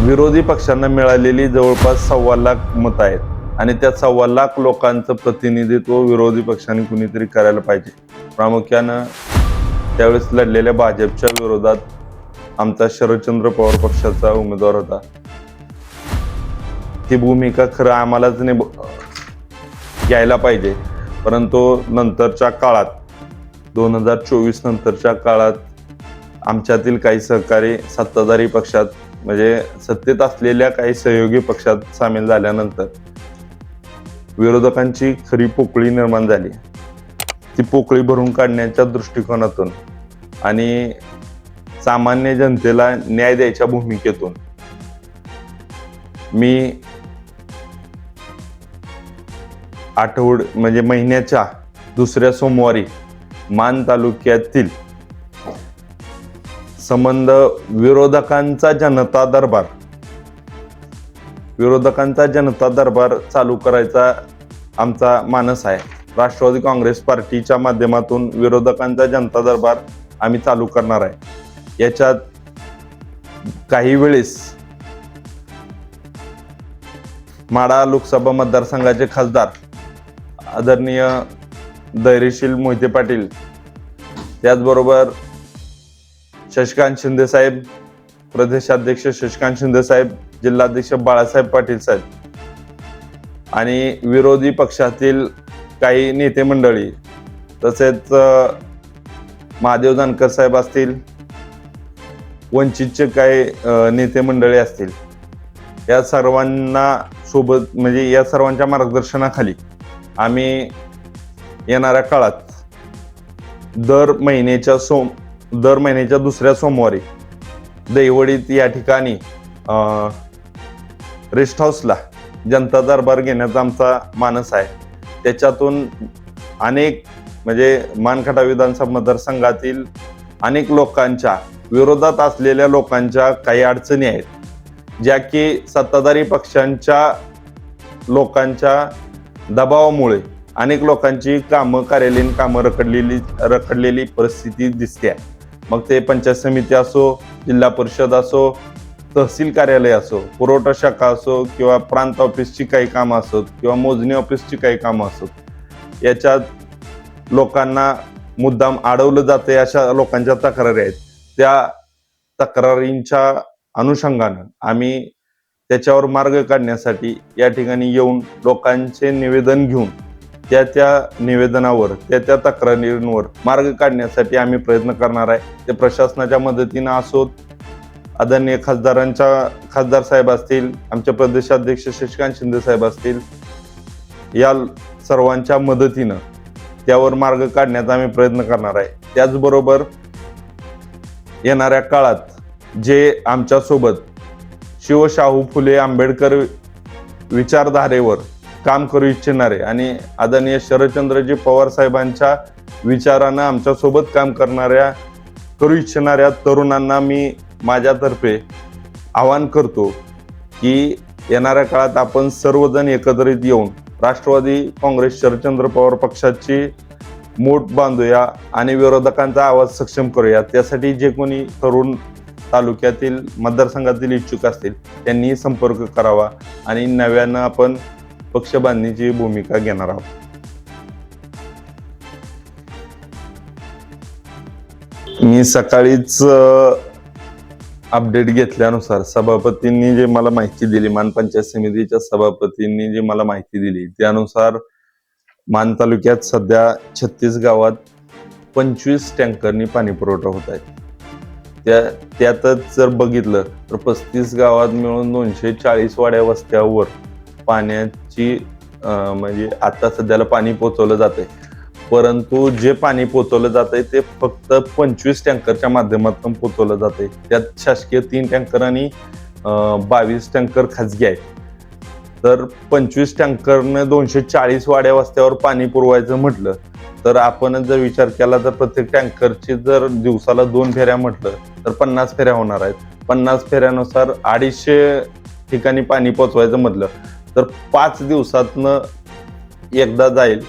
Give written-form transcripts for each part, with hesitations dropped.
विरोधी पक्षांना मिळालेली जवळपास 1.25 लाख मतं आहेत आणि त्या 1.25 लाख लोकांचं प्रतिनिधित्व विरोधी पक्षांनी कुणीतरी करायला पाहिजे. प्रामुख्यानं त्यावेळेस लढलेल्या भाजपच्या विरोधात आमचा शरदचंद्र पवार पक्षाचा उमेदवार होता. ती भूमिका खरं आम्हालाच घ्यायला पाहिजे, परंतु नंतरच्या काळात 2024 नंतरच्या काळात आमच्यातील काही सहकारी सत्ताधारी पक्षात म्हणजे सत्तेत असलेल्या काही सहयोगी पक्षात सामील झाल्यानंतर विरोधकांची खरी पोकळी निर्माण झाली. ती पोकळी भरून काढण्याच्या दृष्टिकोनातून आणि सामान्य जनतेला न्याय द्यायच्या भूमिकेतून मी म्हणजे महिन्याच्या दुसऱ्या सोमवारी मान तालुक्यातील संबंध विरोधकांचा जनता दरबार चालू करायचा आमचा मानस आहे. राष्ट्रवादी काँग्रेस पार्टीच्या माध्यमातून विरोधकांचा जनता दरबार आम्ही चालू करणार आहे. याच्यात काही वेळेस माढा लोकसभा मतदारसंघाचे खासदार आदरणीय धैर्यशील मोहिते पाटील, त्याचबरोबर शशिकांत शिंदे साहेब, प्रदेशाध्यक्ष शशिकांत शिंदे साहेब, जिल्हाध्यक्ष बाळासाहेब पाटील साहेब आणि विरोधी पक्षातील काही नेते मंडळी, तसेच महादेव जानकर साहेब असतील, वंचितचे काही नेते मंडळी असतील, या सर्वांना सोबत म्हणजे या सर्वांच्या मार्गदर्शनाखाली आम्ही येणाऱ्या काळात दर महिन्याच्या दुसऱ्या सोमवारी दहिवडीत या ठिकाणी रेस्ट हाऊसला जनता दरबार घेण्याचा आमचा मानस आहे. त्याच्यातून अनेक म्हणजे मानखटा विधानसभा मतदारसंघातील अनेक लोकांच्या विरोधात असलेल्या लोकांच्या काही अडचणी आहेत, ज्या की सत्ताधारी पक्षांच्या लोकांच्या दबावामुळे अनेक लोकांची कार्यालयीन कामं रखडलेली परिस्थिती दिसते. मग ते पंचायत समिती असो, जिल्हा परिषद असो, तहसील कार्यालय असो, पुरवठा शाखा असो किंवा प्रांत ऑफिसची काही कामं असोत किंवा मोजणी ऑफिसची काही कामं असोत, याच्यात लोकांना मुद्दाम अडवलं जाते अशा लोकांच्या तक्रारी आहेत. त्या तक्रारींच्या अनुषंगानं आम्ही त्याच्यावर मार्ग काढण्यासाठी या ठिकाणी येऊन लोकांचे निवेदन घेऊन त्या निवेदनावर त्या तक्रारींवर मार्ग काढण्यासाठी आम्ही प्रयत्न करणार आहे. ते प्रशासनाच्या मदतीनं असोत, आदरणीय खासदार साहेब असतील, आमचे प्रदेशाध्यक्ष शशिकांत शिंदे साहेब असतील, या सर्वांच्या मदतीनं त्यावर मार्ग काढण्याचा आम्ही प्रयत्न करणार आहे. त्याचबरोबर येणाऱ्या काळात जे आमच्यासोबत शिवशाहू फुले आंबेडकर विचारधारेवर काम करू इच्छिणारे आणि आदरणीय शरदचंद्रजी पवार साहेबांच्या विचारानं आमच्यासोबत काम करू इच्छिणाऱ्या तरुणांना मी माझ्यातर्फे आवाहन करतो की येणाऱ्या काळात आपण सर्वजण एकत्रित येऊन राष्ट्रवादी काँग्रेस शरदचंद्र पवार पक्षाची मोठ बांधूया आणि विरोधकांचा आवाज सक्षम करूया. त्यासाठी जे कोणी तरुण तालुक्यातील मतदारसंघातील इच्छुक असतील त्यांनी संपर्क करावा आणि नव्यानं आपण पक्ष बांधणीची भूमिका घेणार आहोत. मी सकाळीच अपडेट घेतल्यानुसार सभापतींनी जे मला माहिती दिली, मान पंचायत समितीच्या सभापतींनी जे मला माहिती दिली त्यानुसार मान तालुक्यात सध्या 36 गावात 25 टँकरनी पाणी पुरवठा होत आहे. त्यातच जर बघितलं तर 35 गावात मिळून 240 वाड्या वस्त्यावर पाण्याची म्हणजे आता सध्याला पाणी पोचवलं जातंय. परंतु जे पाणी पोचवलं जातंय ते फक्त 25 टँकरच्या माध्यमातून पोचवलं जातंय. त्यात शासकीय 3 टँकर आणि 22 टँकर खाजगी आहेत. तर 25 टँकरने 240 वाड्या वस्त्यावर पाणी पुरवायचं म्हटलं तर आपण जर विचार केला तर प्रत्येक टँकरची जर दिवसाला 2 फेऱ्या म्हटलं तर 50 फेऱ्या होणार आहेत. 50 फेऱ्यानुसार 250 ठिकाणी पाणी पोचवायचं म्हटलं तर 5 दिवसातनं एकदा जाईल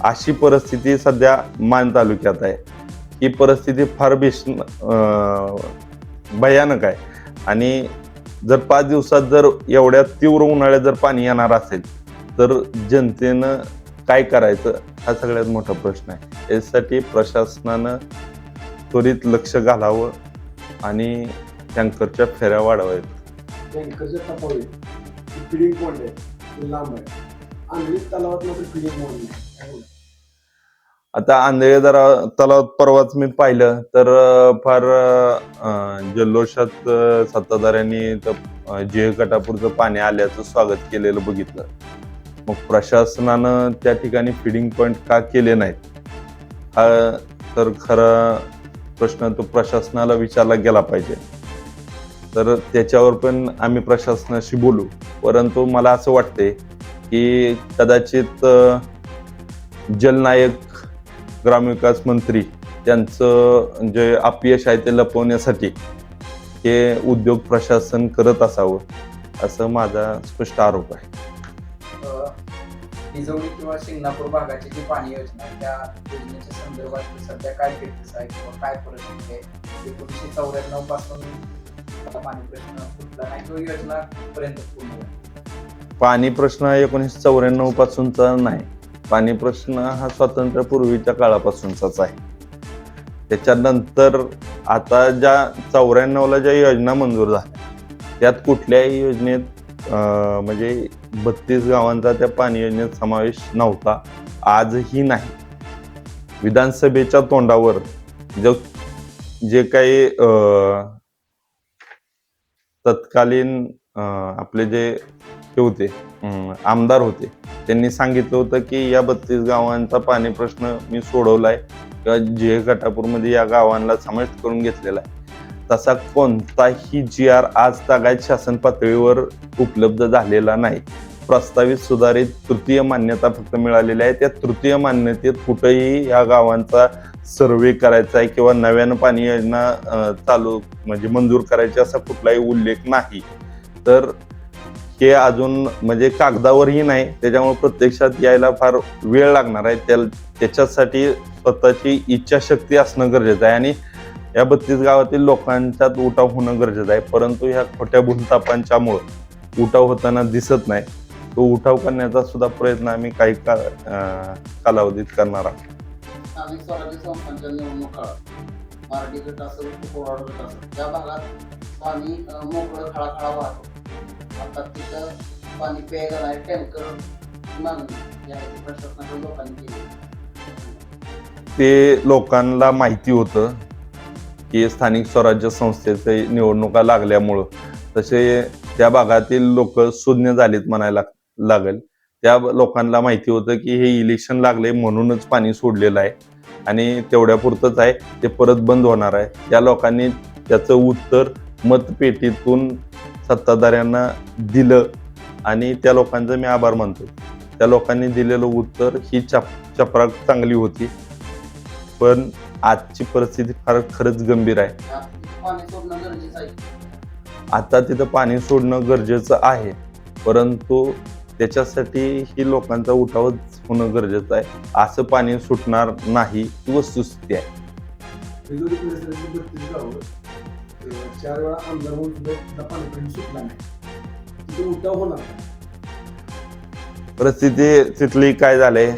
अशी परिस्थिती सध्या मान तालुक्यात आहे. ही परिस्थिती फार भयानक आहे आणि जर 5 दिवसात जर एवढ्या तीव्र उन्हाळ्यात जर पाणी येणार असेल तर जनतेनं काय करायचं हा सगळ्यात मोठा प्रश्न आहे. यासाठी प्रशासनानं त्वरित लक्ष घालावं आणि टँकरच्या फेऱ्या वाढवाव्यात. टँकरच्या टपावे फिडिंग पॉइंट आहे ते लांब आहे. आंधळी तलावात मात्र फिडिंग पॉइंट नाही. आता आंधळे तलावात परवाच मी पाहिलं तर फार जल्लोषात सत्ताधाऱ्यांनी जे गटापूरचं पाणी आल्याचं स्वागत केलेलं बघितलं. मग प्रशासनानं त्या ठिकाणी फिडिंग पॉइंट का केले नाहीत हा तर खरा प्रश्न तो प्रशासनाला विचारला गेला पाहिजे. तर त्याच्यावर पण आम्ही प्रशासनाशी बोलू. परंतु मला असं वाटते की कदाचित जलनायक ग्रामविकास मंत्री त्यांचं जे अपयश आहे ते लपवण्यासाठी हे उद्योग प्रशासन करत असावं असं माझा स्पष्ट आरोप आहे. निजवडी किंवा शिंगणापूर भागाची जी पाणी योजना आहे त्या योजनेच्या संदर्भात सध्या काय स्टेटस आहे किंवा काय परिस्थिती आहे? 1994 पासून पाणी प्रश्न सुटला नाही किंवा योजना पर्यंत पूर्ण झाली. पाणी प्रश्न 1994 पासूनचा नाही. पाणी प्रश्न हा स्वातंत्र्यापूर्वीच्या काळापासूनचाच आहे. त्याच्यानंतर आता ज्या 94ला ज्या योजना मंजूर झाल्या त्यात कुठल्याही योजनेत म्हणजे 32 गावांचा त्या पाणी योजनेत समावेश नव्हता, आजही नाही. विधानसभेच्या तोंडावर जे काही तत्कालीन आपले जे होते आमदार होते त्यांनी सांगितलं होतं की या 32 गावांचा पाणी प्रश्न मी सोडवलाय किंवा जे गटापूरमध्ये या गावांना समाविष्ट करून घेतलेला आहे. तसा कोणताही GR आज तागायत शासन पातळीवर उपलब्ध झालेला नाही. प्रस्तावित सुधारित तृतीय मान्यता फक्त मिळालेली आहे. त्या तृतीय मान्यतेत कुठेही या गावांचा सर्वे करायचा आहे किंवा नव्यानं पाणी योजना चालू म्हणजे मंजूर करायची असा कुठलाही उल्लेख नाही. तर हे अजून म्हणजे कागदावरही नाही, त्याच्यामुळे प्रत्यक्षात यायला फार वेळ लागणार आहे. त्याच्यासाठी स्वतःची इच्छाशक्ती असणं गरजेचं आहे आणि या 32 गावातील लोकांच्यात उठाव होणं गरजेचं आहे. परंतु ह्या खोट्या भूलथापांच्यामुळं उठाव होताना दिसत नाही. तो उठाव करण्याचा सुद्धा प्रयत्न आम्ही काही कालावधीत करणार आहोत. स्थानिक स्वराज्य संस्थांच्या निवडणुका मराठी गट असेल कोराड गट असेल त्या भागात पाणी मोकळं खळाखळा वाहतो. आता तिथं पाणी प्यायला नाही टँकर मागणी याची प्रशासनाच्या लोकांनी केली. ते लोकांना माहिती होतं की स्थानिक स्वराज्य संस्थेचे निवडणुका लागल्यामुळं तसे त्या भागातील लोक शून्य झालीत म्हणायला लागेल. त्या लोकांना माहिती होतं की हे इलेक्शन लागले म्हणूनच पाणी सोडलेलं आहे आणि तेवढ्यापुरतंच आहे, ते परत बंद होणार आहे. या लोकांनी त्याचं उत्तर मतपेटीतून सत्ताधाऱ्यांना दिलं आणि त्या लोकांचा मी आभार मानतो. त्या लोकांनी दिलेलं उत्तर ही चपराक चांगली होती. पण आजची परिस्थिती फार खरंच गंभीर आहे. पाणी सोडणं गरजेचं आहे. आता तिथं पाणी सोडणं गरजेचं आहे, परंतु त्याच्यासाठी ही लोकांचा उठावच होणं गरजेचं आहे. असं पाणी सुटणार नाही ही वस्तुस्थिती आहे. निजवडी परिसरातली 32 गावं 4 वेळा आमदार म्हणून सुद्धा पाणी प्रश्न सुटला नाही. तिथे उठाव होणार. परिस्थिती तिथली काय झालंय,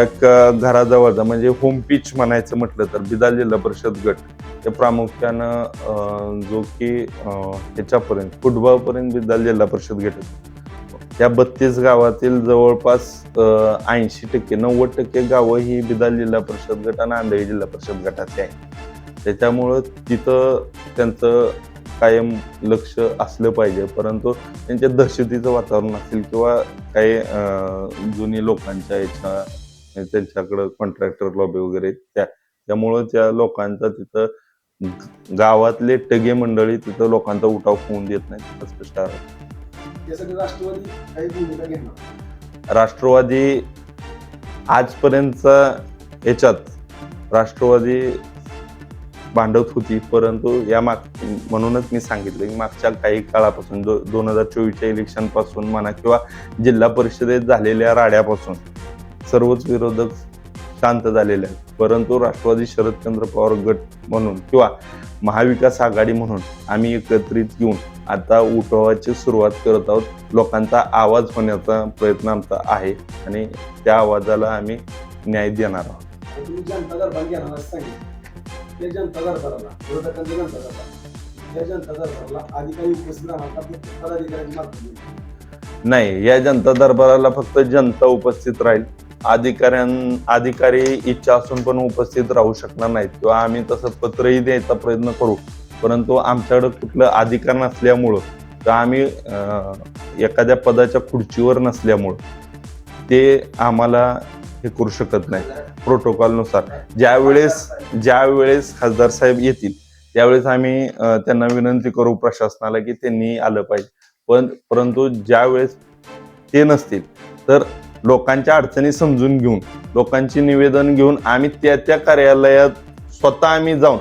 एक घराजवळचा म्हणजे होम पिच म्हणायचं म्हटलं तर बिदाल जिल्हा परिषद गट ते प्रामुख्यानं जो की ह्याच्यापर्यंत फुटबॉलपर्यंत बिदाल जिल्हा परिषद गट या 32 गावातील जवळपास 80% 90% गावं ही बिदाल जिल्हा परिषद गट आणि आंधळी जिल्हा परिषद गटाची आहे. त्याच्यामुळं तिथं त्यांचं कायम लक्ष असलं पाहिजे. परंतु त्यांच्या दहशतीचं वातावरण असेल किंवा काही जुनी लोकांच्या त्यांच्याकडं कॉन्ट्रॅक्टर लॉबी वगैरे त्यामुळं त्या लोकांचा तिथं गावातले टगे मंडळी तिथं लोकांचा उठाव होऊन देत नाही. स्पष्ट आहे. यासाठी राष्ट्रवादी काही भूमिका घेणार. राष्ट्रवादी आजपर्यंतचा याच्यात राष्ट्रवादी भांडत होती, परंतु म्हणूनच मी सांगितलं की मागच्या काही काळापासून 2024च्या इलेक्शन पासून म्हणा किंवा जिल्हा परिषदेत झालेल्या राड्यापासून सर्वच विरोधक शांत झालेले आहेत. परंतु राष्ट्रवादी शरदचंद्र पवार गट म्हणून किंवा महाविकास आघाडी म्हणून आम्ही एकत्रित येऊन आता उठवायची सुरुवात करत आहोत. लोकांचा आवाज होण्याचा प्रयत्न आमचा आहे आणि त्या आवाजाला आम्ही न्याय देणार आहोत. आणि तुम्ही जनता दरबार घेणार असं सांगितलं. त्या जनता दरबाराला विरोधकांच्या जनता दरबार त्या जनता दरबाराला अधिकारी उपस्थित राहणार का फक्त पदाधिकाऱ्यांची मार्फत होईल? नाही, या जनता दरबाराला फक्त जनता उपस्थित राहील. अधिकारी इच्छा असून पण उपस्थित राहू शकणार नाहीत किंवा आम्ही तसं पत्रही द्यायचा प्रयत्न करू, परंतु आमच्याकडे कुठलं अधिकार नसल्यामुळं तर आम्ही एखाद्या पदाच्या खुर्चीवर नसल्यामुळं ते आम्हाला हे करू शकत नाही. प्रोटोकॉलनुसार ज्यावेळेस खासदार साहेब येतील त्यावेळेस आम्ही त्यांना विनंती करू प्रशासनाला की त्यांनी आलं पाहिजे. परंतु ज्यावेळेस ते नसतील तर लोकांच्या अडचणी समजून घेऊन लोकांची निवेदन घेऊन आम्ही त्या कार्यालयात स्वतः आम्ही जाऊन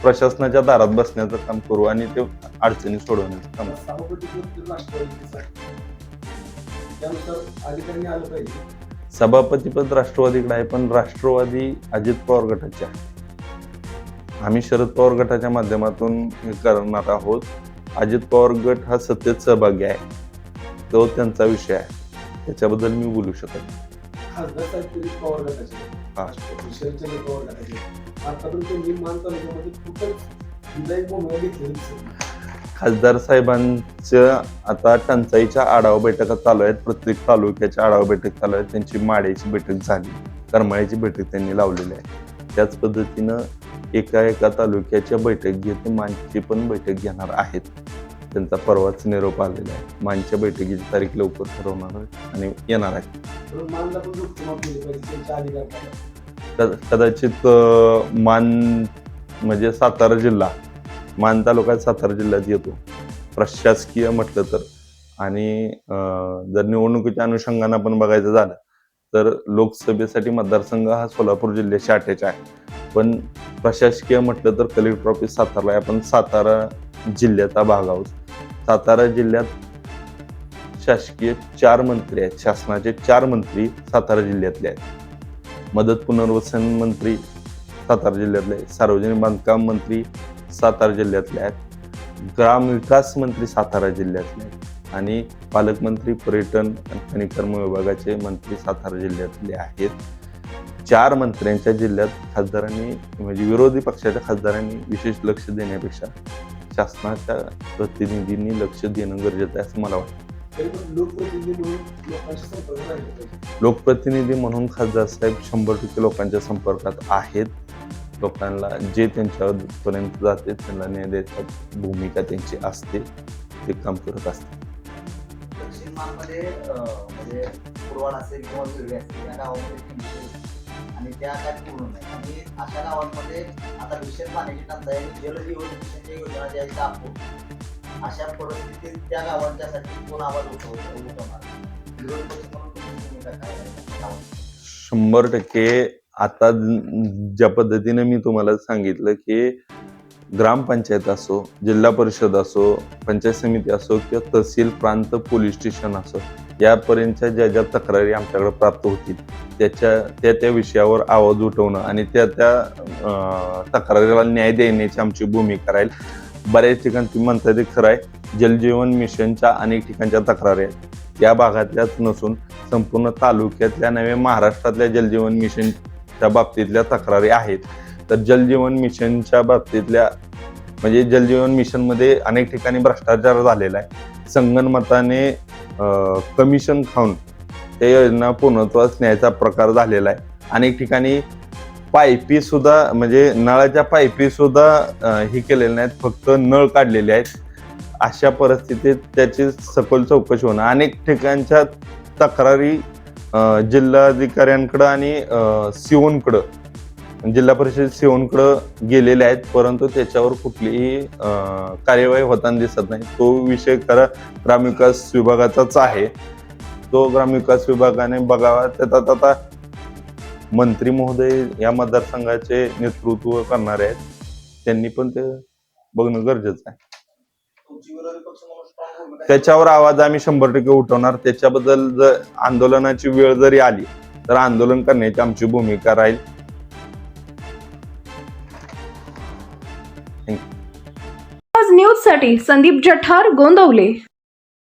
प्रशासनाच्या दारात बसण्याचं काम करू आणि ते अडचणी सोडवण्याचं काम. सभापती राष्ट्रवादीचं आहे त्यानुसार अधिकाऱ्यांनी आलं पाहिजे. सभापतीपद राष्ट्रवादीकडे आहे, पण राष्ट्रवादी अजित पवार गटाचे आहे. आम्ही शरद पवार गटाच्या माध्यमातून हे करणार आहोत. अजित पवार गट हा सत्तेत सहभागी आहे, तो त्यांचा विषय आहे, त्याच्याबद्दल मी बोलू शकत नाही. खासदार साहेब तरी पवार गटाचे हा. शरदचंद्र पवार गटाचे आतापर्यंत त्यांनी मान तालुक्यामध्ये कुठंच विधायक भूमिका घेतलेली दिसत नाही. खासदार साहेबांच्या आता टंचाईच्या आढावा बैठका चालू आहेत. प्रत्येक तालुक्याच्या आढावा बैठक चालू आहेत. त्यांची माड्याची बैठक झाली, करमाळ्याची बैठक त्यांनी लावलेली आहे. त्याच पद्धतीनं एका तालुक्याच्या बैठक घेत मानची पण बैठक घेणार आहेत. त्यांचा परवाच निरोप आलेला आहे. मानच्या बैठकीची तारीख लवकर ठरवणार आहे आणि येणार आहे. म्हणून मानला पण दुःखमाप केली पाहिजे त्यांच्या अधिकार. कदाचित मान म्हणजे सातारा जिल्हा, मान तालुका सातारा जिल्ह्यात येतो प्रशासकीय म्हटलं तर. आणि जर निवडणुकीच्या अनुषंगानं पण बघायचं झालं तर लोकसभेसाठी मतदारसंघ हा सोलापूर जिल्ह्याशी अटॅच आहे, पण प्रशासकीय म्हटलं तर कलेक्टर ऑफिस सातारला आहे. आपण सातारा जिल्ह्याचा भाग आहोत. सातारा जिल्ह्यात शासकीय 4 मंत्री आहेत. शासनाचे 4 मंत्री सातारा जिल्ह्यातले आहेत. मदत पुनर्वसन मंत्री सातारा जिल्ह्यातले आहेत. सार्वजनिक बांधकाम मंत्री सातारा जिल्ह्यातले आहेत. ग्रामविकास मंत्री सातारा जिल्ह्यातले आहेत आणि पालकमंत्री पर्यटन आणि खनिकर्म विभागाचे मंत्री सातारा जिल्ह्यातले आहेत. 4 मंत्र्यांच्या जिल्ह्यात खासदारांनी म्हणजे विरोधी पक्षाच्या खासदारांनी विशेष लक्ष देण्यापेक्षा शासनाच्या प्रतिनिधींनी लक्ष देणं गरजेचं आहे असं मला वाटतं. लोकप्रतिनिधी म्हणून लोकांशी संपर्क राहिला पाहिजे. लोकप्रतिनिधी म्हणून खासदार साहेब 100% लोकांच्या संपर्कात आहेत. लोकांना जे त्यांच्यापर्यंत जाते त्यांना न्याय द्यायची भूमिका त्यांची असते, ते काम करत असते. दक्षिण मानमध्ये म्हणजे पुरवाड असेल किंवा वेगळे असेल या गावामध्ये आणि त्या काय पूर्ण नाही. आणि अशा गावांमध्ये आता भीषण पाण्याची टंचाई आणि जलजीवन मिशनच्या योजना ज्या आहेत आपण अशा परिस्थितीत त्या गावांच्यासाठी कोण आवाज उठवणार विरोध पक्ष म्हणून तुमची भूमिका काय आहे? 100% आता ज्या पद्धतीने मी तुम्हाला सांगितलं की ग्रामपंचायत असो, जिल्हा परिषद असो, पंचायत समिती असो किंवा तहसील प्रांत पोलीस स्टेशन असो, यापर्यंतच्या ज्या तक्रारी आमच्याकडे प्राप्त होतील त्या विषयावर आवाज उठवणं आणि त्या तक्रारीला न्याय देण्याची आमची भूमिका राहील. बऱ्याच ठिकाणी तुम्ही म्हणता ते खरं आहे, जलजीवन मिशनच्या अनेक ठिकाणच्या तक्रारी आहेत. या भागातल्याच नसून संपूर्ण तालुक्यातल्या नव्हे महाराष्ट्रातल्या जलजीवन मिशनच्या बाबतीतल्या तक्रारी आहेत. तर जलजीवन मिशनच्या बाबतीतल्या म्हणजे जलजीवन मिशनमध्ये अनेक ठिकाणी भ्रष्टाचार झालेला आहे. संगनमताने कमिशन खाऊन त्या योजना पूर्णत्वास न्यायचा प्रकार झालेला आहे. अनेक ठिकाणी पाईपी सुद्धा म्हणजे नळाच्या पाईपी सुद्धा हे केलेल्या नाहीत, फक्त नळ काढलेले आहेत. अशा परिस्थितीत त्याची सखोल चौकशी होणं. अनेक ठिकाणच्या तक्रारी जिल्हाधिकाऱ्यांकडं आणि सिओनकडं जिल्हा परिषद सिओनकडं गेलेले आहेत, परंतु त्याच्यावर कुठलीही कार्यवाही होताना दिसत नाही. तो विषय खरा ग्रामविकास विभागाचाच आहे. तो ग्रामविकास विभागाने बघावा. त्यात आता मंत्री महोदय या मतदारसंघाचे नेतृत्व करणारे आहेत, त्यांनी पण ते बघणं गरजेचं आहे. त्याच्यावर आवाज आम्ही 100% उठवणार. त्याच्याबद्दल जर आंदोलनाची वेळ जरी आली तर आंदोलन करण्याची आमची भूमिका राहील. आवाज न्यूजसाठी संदीप जठार, गोंदवले.